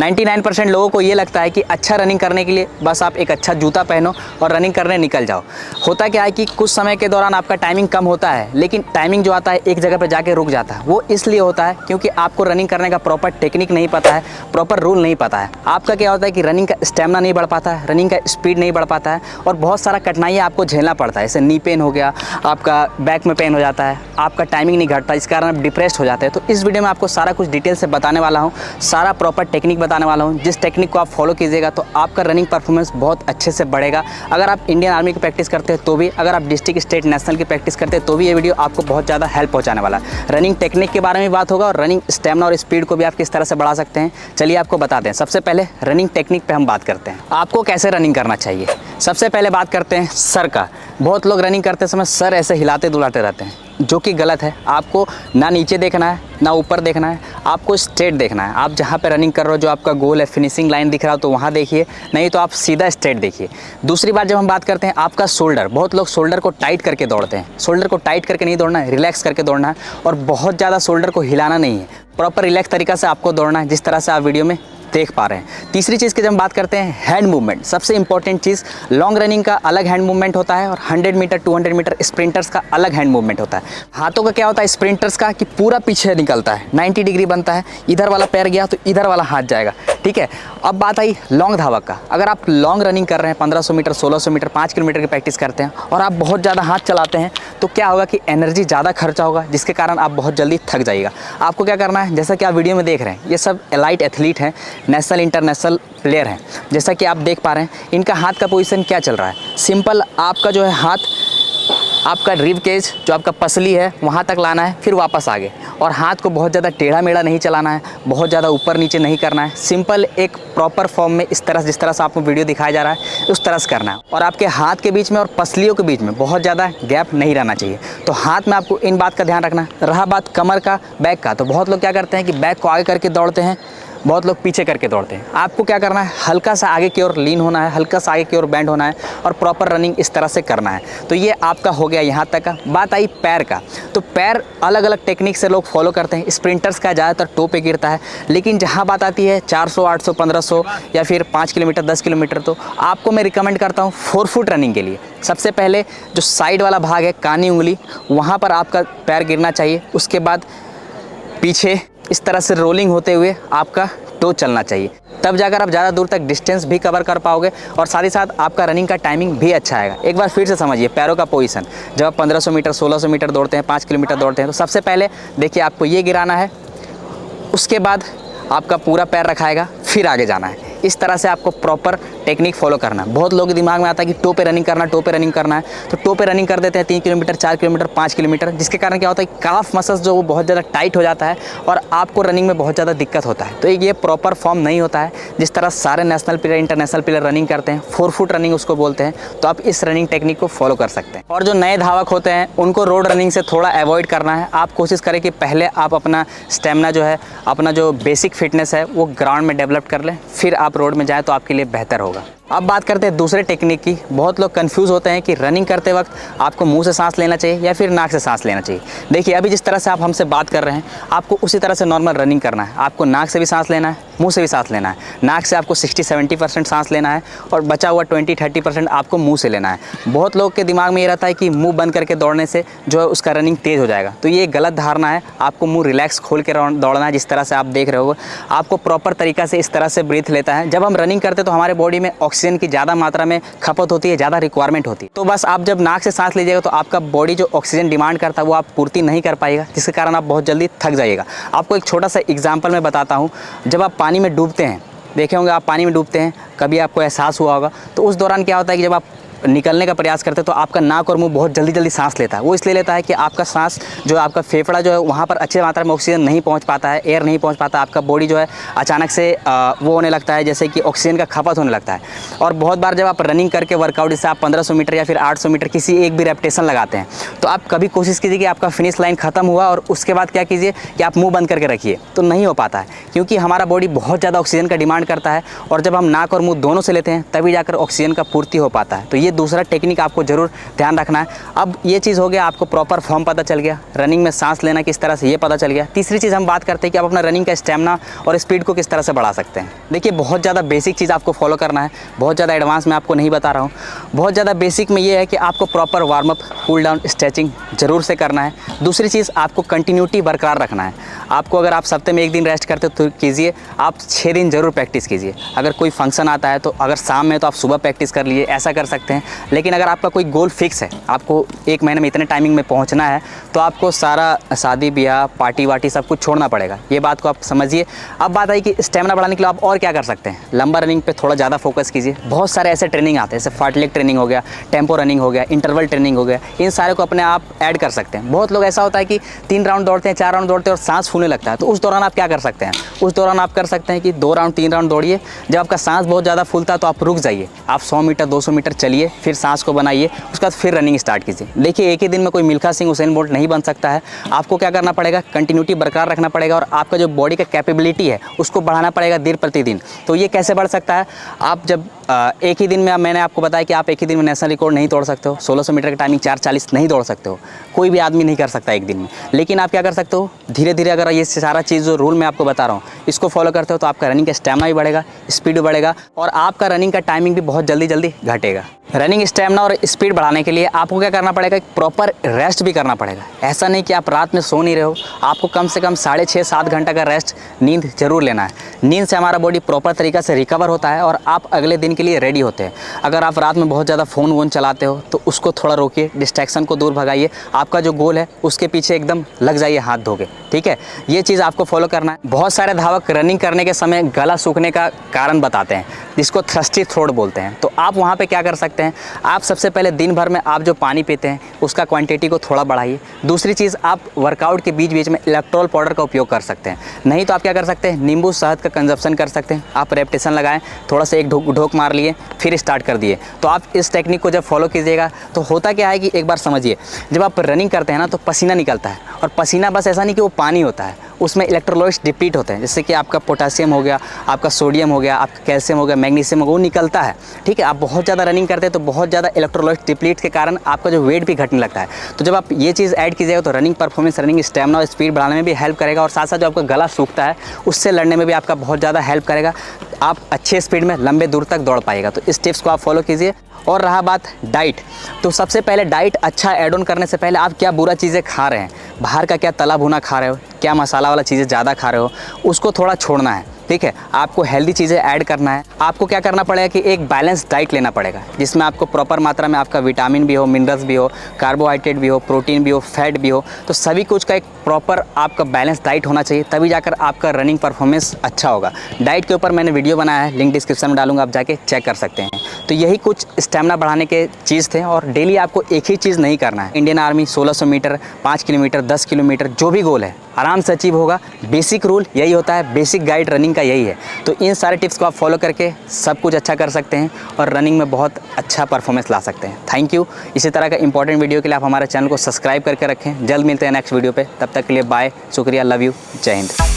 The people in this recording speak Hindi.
99% लोगों को ये लगता है कि अच्छा रनिंग करने के लिए बस आप एक अच्छा जूता पहनो और रनिंग करने निकल जाओ। होता क्या है कि कुछ समय के दौरान आपका टाइमिंग कम होता है, लेकिन टाइमिंग जो आता है एक जगह पर जाके रुक जाता है। वो इसलिए होता है क्योंकि आपको रनिंग करने का प्रॉपर टेक्निक नहीं पता है, प्रॉपर रूल नहीं पता है। आपका क्या होता है कि रनिंग का स्टेमिना नहीं बढ़ पाता है, रनिंग का स्पीड नहीं बढ़ पाता है और बहुत सारा कठिनाइयाँ आपको झेलना पड़ता है। जैसे नी पेन हो गया, आपका बैक में पेन हो जाता है, आपका टाइमिंग नहीं घटता, इस कारण आप डिप्रेस्ड हो जाते हैं। तो इस वीडियो में आपको सारा कुछ डिटेल से बताने वाला हूँ, सारा प्रॉपर टेक्निक बताने वाला हूँ। जिस टेक्निक को आप फॉलो कीजिएगा तो आपका रनिंग परफॉर्मेंस बहुत अच्छे से बढ़ेगा। अगर आप इंडियन आर्मी की प्रैक्टिस करते हैं तो भी, अगर आप डिस्ट्रिक्ट, स्टेट, नेशनल की प्रैक्टिस करते हैं तो भी ये वीडियो आपको बहुत ज़्यादा हेल्प पहुँचाने वाला है। रनिंग टेक्निक के बारे में बात होगा और रनिंग स्टेमिना और स्पीड को भी आप किस तरह से बढ़ा सकते हैं, चलिए आपको बताते हैं। सबसे पहले रनिंग टेक्निक पे हम बात करते हैं, आपको कैसे रनिंग करना चाहिए। सबसे पहले बात करते हैं सर का। बहुत लोग रनिंग करते समय सर ऐसे हिलाते डुलाते रहते हैं, जो कि गलत है। आपको ना नीचे देखना है ना ऊपर देखना है, आपको स्ट्रेट देखना है। आप जहाँ पे रनिंग कर रहे हो, जो आपका गोल है, फिनिशिंग लाइन दिख रहा हो तो वहाँ देखिए, नहीं तो आप सीधा स्ट्रेट देखिए। दूसरी बात जब हम बात करते हैं आपका शोल्डर, बहुत लोग शोल्डर को टाइट करके दौड़ते हैं। शोल्डर को टाइट करके नहीं दौड़ना है, रिलैक्स करके दौड़ना है और बहुत ज़्यादा शोल्डर को हिलाना नहीं है। प्रॉपर रिलैक्स तरीका से आपको दौड़ना है, जिस तरह से आप वीडियो में देख पा रहे हैं। तीसरी चीज़ की जब हम बात करते हैं हैंड मूवमेंट, सबसे इंपॉर्टेंट चीज़, लॉन्ग रनिंग का अलग हैंड मूवमेंट होता है और 100 मीटर 200 मीटर स्प्रिंटर्स का अलग हैंड मूवमेंट होता है। हाथों का क्या होता है स्प्रिंटर्स का कि पूरा पीछे निकलता है, 90 डिग्री बनता है, इधर वाला पैर गया तो इधर वाला हाथ जाएगा, ठीक है। अब बात आई लॉन्ग धावक का। अगर आप लॉन्ग रनिंग कर रहे हैं, 1500 मीटर, 1600 मीटर, 5 किलोमीटर की प्रैक्टिस करते हैं और आप बहुत ज़्यादा हाथ चलाते हैं तो क्या होगा कि एनर्जी ज़्यादा खर्चा होगा, जिसके कारण आप बहुत जल्दी थक जाइएगा। आपको क्या करना है, जैसा कि आप वीडियो में देख रहे हैं, ये सब एलाइट एथलीट हैं, नेशनल इंटरनेशनल प्लेयर हैं। जैसा कि आप देख पा रहे हैं, इनका हाथ का पोजीशन क्या चल रहा है। सिंपल आपका जो है हाथ, आपका रिब केज जो आपका पसली है वहाँ तक लाना है, फिर वापस आगे। और हाथ को बहुत ज़्यादा टेढ़ा मेढ़ा नहीं चलाना है, बहुत ज़्यादा ऊपर नीचे नहीं करना है। सिंपल एक प्रॉपर फॉर्म में इस तरह, जिस तरह से आपको वीडियो दिखाया जा रहा है उस तरह से करना है। और आपके हाथ के बीच में और पसलियों के बीच में बहुत ज़्यादा गैप नहीं रहना चाहिए। तो हाथ में आपको इन बात का ध्यान रखना है। रहा बात कमर का, बैक का, तो बहुत लोग क्या करते हैं कि बैक को आगे करके दौड़ते हैं, बहुत लोग पीछे करके दौड़ते हैं। आपको क्या करना है, हल्का सा आगे की ओर लीन होना है, हल्का सा आगे की ओर बेंड होना है और प्रॉपर रनिंग इस तरह से करना है। तो ये आपका हो गया यहाँ तक का। बात आई पैर का, तो पैर अलग अलग टेक्निक से लोग फॉलो करते हैं। स्प्रिंटर्स का ज़्यादातर टो पे गिरता है, लेकिन जहाँ बात आती है 400, 800, 1500 या फिर 5 किलोमीटर, 10 किलोमीटर, तो आपको मैं रिकमेंड करता हूँ 4 फुट रनिंग के लिए। सबसे पहले जो साइड वाला भाग है, कानी उंगली, वहाँ पर आपका पैर गिरना चाहिए। उसके बाद पीछे इस तरह से रोलिंग होते हुए आपका टो चलना चाहिए, तब जाकर आप ज़्यादा दूर तक डिस्टेंस भी कवर कर पाओगे और साथ ही साथ आपका रनिंग का टाइमिंग भी अच्छा आएगा। एक बार फिर से समझिए पैरों का पोजीशन। जब आप 1500 मीटर, 1600 मीटर दौड़ते हैं, 5 किलोमीटर दौड़ते हैं, तो सबसे पहले देखिए आपको ये गिराना है, उसके बाद आपका पूरा पैर रखाएगा, फिर आगे जाना है। इस तरह से आपको प्रॉपर टेक्निक फॉलो करना है। बहुत लोगों के दिमाग में आता है कि टो पे रनिंग करना, टो पे रनिंग करना है, तो टो पे रनिंग कर देते हैं 3 किलोमीटर, 4 किलोमीटर, 5 किलोमीटर, जिसके कारण क्या होता है काफ मसल्स जो वो बहुत ज़्यादा टाइट हो जाता है और आपको रनिंग में बहुत ज़्यादा दिक्कत होता है। तो ये प्रॉपर फॉर्म नहीं होता है जिस तरह सारे national player, international player running करते हैं। 4 फुट रनिंग उसको बोलते हैं। तो आप इस रनिंग टेक्निक को फॉलो कर सकते हैं। और जो नए धावक होते हैं उनको रोड रनिंग से थोड़ा अवॉइड करना है। आप कोशिश करें कि पहले आप अपना स्टेमिना जो है, अपना जो बेसिक फिटनेस है वो ग्राउंड में डेवलप कर लें, फिर आप रोड में जाएँ तो आपके लिए बेहतर होगा। अब बात करते हैं दूसरे टेक्निक की। बहुत लोग कंफ्यूज होते हैं कि रनिंग करते वक्त आपको मुंह से सांस लेना चाहिए या फिर नाक से सांस लेना चाहिए। देखिए अभी जिस तरह से आप हमसे बात कर रहे हैं, आपको उसी तरह से नॉर्मल रनिंग करना है। आपको नाक से भी सांस लेना है, मुंह से भी सांस लेना है। नाक से आपको 60-70% सांस लेना है और बचा हुआ 20-30% आपको मुँह से लेना है। बहुत लोग के दिमाग में ये रहता है कि मुँह बंद करके दौड़ने से जो है उसका रनिंग तेज़ हो जाएगा, तो ये गलत धारणा है। आपको मुँह रिलैक्स खोल के दौड़ना है, जिस तरह से आप देख रहे हो। आपको प्रॉपर तरीका से इस तरह से ब्रीथ लेता है। जब हम रनिंग करते हैं तो हमारे बॉडी में ऑक्सीजन की ज़्यादा मात्रा में खपत होती है, ज़्यादा रिक्वायरमेंट होती है। तो बस आप जब नाक से सांस लीजिएगा तो आपका बॉडी जो ऑक्सीजन डिमांड करता है वो आप पूर्ति नहीं कर पाएगा, जिसके कारण आप बहुत जल्दी थक जाइएगा। आपको एक छोटा सा एग्जांपल मैं बताता हूँ। जब आप पानी में डूबते हैं, देखे होंगे आप पानी में डूबते हैं, कभी आपको एहसास हुआ होगा, तो उस दौरान क्या होता है कि जब आप निकलने का प्रयास करते हैं तो आपका नाक और मुंह बहुत जल्दी जल्दी सांस लेता है। वो इसलिए लेता है कि आपका सांस जो आपका फेफड़ा जो है वहाँ पर अच्छे मात्रा में ऑक्सीजन नहीं पहुँच पाता है, एयर नहीं पहुँच पाता। आपका बॉडी जो है अचानक से वो होने लगता है, जैसे कि ऑक्सीजन का खपत होने लगता है। और बहुत बार जब आप रनिंग करके वर्कआउट, जैसे आप 1500 मीटर या फिर 800 मीटर किसी एक भी रेपिटेशन लगाते हैं, तो आप कभी कोशिश कीजिए कि आपका फिनिश लाइन खत्म हुआ और उसके बाद क्या कीजिए कि आप मुँह बंद करके रखिए, तो नहीं हो पाता है, क्योंकि हमारा बॉडी बहुत ज़्यादा ऑक्सीजन का डिमांड करता है और जब हम नाक और मुँह दोनों से लेते हैं तभी जाकर ऑक्सीजन का पूर्ति हो पाता है। तो ये दूसरा टेक्निक आपको ज़रूर ध्यान रखना है। अब ये चीज़ हो गया, आपको प्रॉपर फॉर्म पता चल गया, रनिंग में सांस लेना किस तरह से ये पता चल गया। तीसरी चीज़ हम बात करते हैं कि आप अपना रनिंग का स्टेमिना और स्पीड को किस तरह से बढ़ा सकते हैं। देखिए बहुत ज़्यादा बेसिक चीज़ आपको फॉलो करना है, बहुत ज़्यादा एडवांस मैं आपको नहीं बता रहा हूँ। बहुत ज़्यादा बेसिक में ये है कि आपको proper warm up, cool down, stretching ज़रूर से करना है। दूसरी चीज़ आपको कंटिन्यूटी बरकरार रखना है। आपको अगर आप सप्ताह में 1 दिन रेस्ट करते हो तो कीजिए, आप 6 दिन ज़रूर प्रैक्टिस कीजिए। अगर कोई फंक्शन आता है तो अगर शाम में तो आप सुबह प्रैक्टिस कर लीजिए, ऐसा कर सकते हैं। लेकिन अगर आपका कोई गोल फिक्स है, आपको 1 महीने में इतने टाइमिंग में पहुंचना है, तो आपको सारा शादी ब्याह, पार्टी वार्टी सब कुछ छोड़ना पड़ेगा। ये बात को आप समझिए। अब बात आई कि स्टेमिना बढ़ाने के लिए आप और क्या कर सकते हैं। लंबा रनिंग पे थोड़ा ज़्यादा फोकस कीजिए। बहुत सारे ऐसे ट्रेनिंग आते हैं, जैसे फार्टलेग ट्रेनिंग हो गया, टेम्पो रनिंग हो गया, इंटरवल ट्रेनिंग हो गया। इन सारे को अपने आप ऐड कर सकते हैं। बहुत लोग ऐसा होता है कि 3 राउंड दौड़ते हैं, 4 राउंड दौड़ते हैं और सांस फूलने लगता है, तो उस दौरान आप क्या कर सकते हैं। उस दौरान आप कर सकते हैं कि 2 राउंड 3 राउंड दौड़िए। जब आपका सांस बहुत ज़्यादा फूलता है तो आप रुक जाइए, आप 100 मीटर 200 मीटर चलिए, फिर सांस को बनाइए, उसके बाद फिर रनिंग स्टार्ट कीजिए। देखिए एक ही दिन में कोई मिल्खा सिंह, हुसैन बोल्ट नहीं बन सकता है। आपको क्या करना पड़ेगा, कंटिन्यूटी बरकरार रखना पड़ेगा और आपका जो बॉडी का कैपेबिलिटी है उसको बढ़ाना पड़ेगा दिन प्रतिदिन। तो ये कैसे बढ़ सकता है, आप जब एक ही दिन में, मैंने आपको बताया कि आप एक ही दिन में नेशनल रिकॉर्ड नहीं तोड़ सकते हो, 1600 मीटर की टाइमिंग 4:40 नहीं दौड़ सकते हो, कोई भी आदमी नहीं कर सकता एक दिन में। लेकिन आप क्या कर सकते हो, धीरे धीरे अगर ये सारा चीज़ जो रूल मैं आपको बता रहा हूँ इसको फॉलो करते हो तो आपका रनिंग का स्टेमिना भी बढ़ेगा, स्पीड भी बढ़ेगा और आपका रनिंग का टाइमिंग भी बहुत जल्दी जल्दी घटेगा। रनिंग स्टेमिना और स्पीड बढ़ाने के लिए आपको क्या करना पड़ेगा, प्रॉपर रेस्ट भी करना पड़ेगा। ऐसा नहीं कि आप रात में सो नहीं रहे हो, आपको कम से कम 6.5-7 घंटा का रेस्ट, नींद जरूर लेना है। नींद से हमारा बॉडी प्रॉपर तरीक़ा से रिकवर होता है और आप अगले दिन के लिए रेडी होते हैं। अगर आप रात में बहुत ज़्यादा फ़ोन वोन चलाते हो तो उसको थोड़ा रोकिए, डिस्ट्रैक्शन को दूर भगाइए, आपका जो गोल है उसके पीछे एकदम लग जाइए हाथ धो के, ठीक है। ये चीज़ आपको फॉलो करना है। बहुत सारे धावक रनिंग करने के समय गला सूखने का कारण बताते हैं, जिसको थ्रस्टी थ्रोट बोलते हैं। तो आप वहाँ पे क्या कर सकते हैं, आप सबसे पहले दिन भर में आप जो पानी पीते हैं उसका क्वांटिटी को थोड़ा बढ़ाइए। दूसरी चीज़, आप वर्कआउट के बीच बीच में इलेक्ट्रोल पाउडर का उपयोग कर सकते हैं। नहीं तो आप क्या कर सकते हैं, नींबू शहद का कंजप्शन कर सकते हैं। आप रेपिटेशन लगाएं, थोड़ा सा एक ढोक मार लिए, फिर स्टार्ट कर दिए। तो आप इस टेक्निक को जब फॉलो कीजिएगा तो होता क्या है कि एक बार समझिए, जब आप रनिंग करते हैं ना तो पसीना निकलता है, और पसीना बस ऐसा नहीं कि वो पानी होता है, उसमें इलेक्ट्रोलाइट्स डिप्लीट होते हैं, जैसे कि आपका पोटेशियम हो गया, आपका सोडियम हो गया, आपका कैल्शियम हो गया, मैग्नीशियम हो गया, वो निकलता है, ठीक है। आप बहुत ज़्यादा रनिंग करते हैं तो बहुत ज़्यादा इलेक्ट्रोलाइट्स डिप्लीट के कारण आपका जो वेट भी घटने लगता है। तो जब आप ये चीज़ ऐड कीजिएगा तो रनिंग परफॉर्मेंस, रनिंग स्टेमिना और स्पीड बढ़ाने में भी हेल्प करेगा, और साथ साथ जो आपका गला सूखता है उससे लड़ने में भी आपका बहुत ज़्यादा हेल्प करेगा। आप अच्छे स्पीड में लंबे दूर तक दौड़ पाएगा। तो इस टिप्स को आप फॉलो कीजिए। और रहा बात डाइट, तो सबसे पहले डाइट अच्छा ऐड ऑन करने से पहले आप क्या बुरा चीज़ें खा रहे हैं, बाहर का क्या तला भुना खा रहे हो, क्या मसाला वाला चीज़ें ज़्यादा खा रहे हो, उसको थोड़ा छोड़ना है, ठीक है। आपको हेल्दी चीज़ें ऐड करना है। आपको क्या करना पड़ेगा कि एक बैलेंस डाइट लेना पड़ेगा, जिसमें आपको प्रॉपर मात्रा में आपका विटामिन भी हो, मिनरल्स भी हो, कार्बोहाइड्रेट भी हो, प्रोटीन भी हो, फैट भी हो। तो सभी कुछ का एक प्रॉपर आपका बैलेंस डाइट होना चाहिए, तभी जाकर आपका रनिंग परफॉर्मेंस अच्छा होगा। डाइट के ऊपर मैंने वीडियो बनाया है, लिंक डिस्क्रिप्शन में डालूंगा, आप जाके चेक कर सकते हैं। तो यही कुछ स्टेमिना बढ़ाने के चीज़ थे। और डेली आपको एक ही चीज़ नहीं करना है। Indian army 1600 metre, 5 kilometre, 10 kilometre, जो भी गोल है आराम से अचीव होगा। बेसिक रूल यही होता है, बेसिक गाइड रनिंग का यही है। तो इन सारे टिप्स को आप फॉलो करके सब कुछ अच्छा कर सकते हैं और रनिंग में बहुत अच्छा परफॉर्मेंस ला सकते हैं। Thank you. इसी तरह का इंपॉर्टेंट वीडियो के लिए आप हमारे चैनल को सब्सक्राइब करके रखें। जल्द मिलते हैं नेक्स्ट वीडियो पे, तब तक के लिए बाय, शुक्रिया, लव यू, जय हिंद।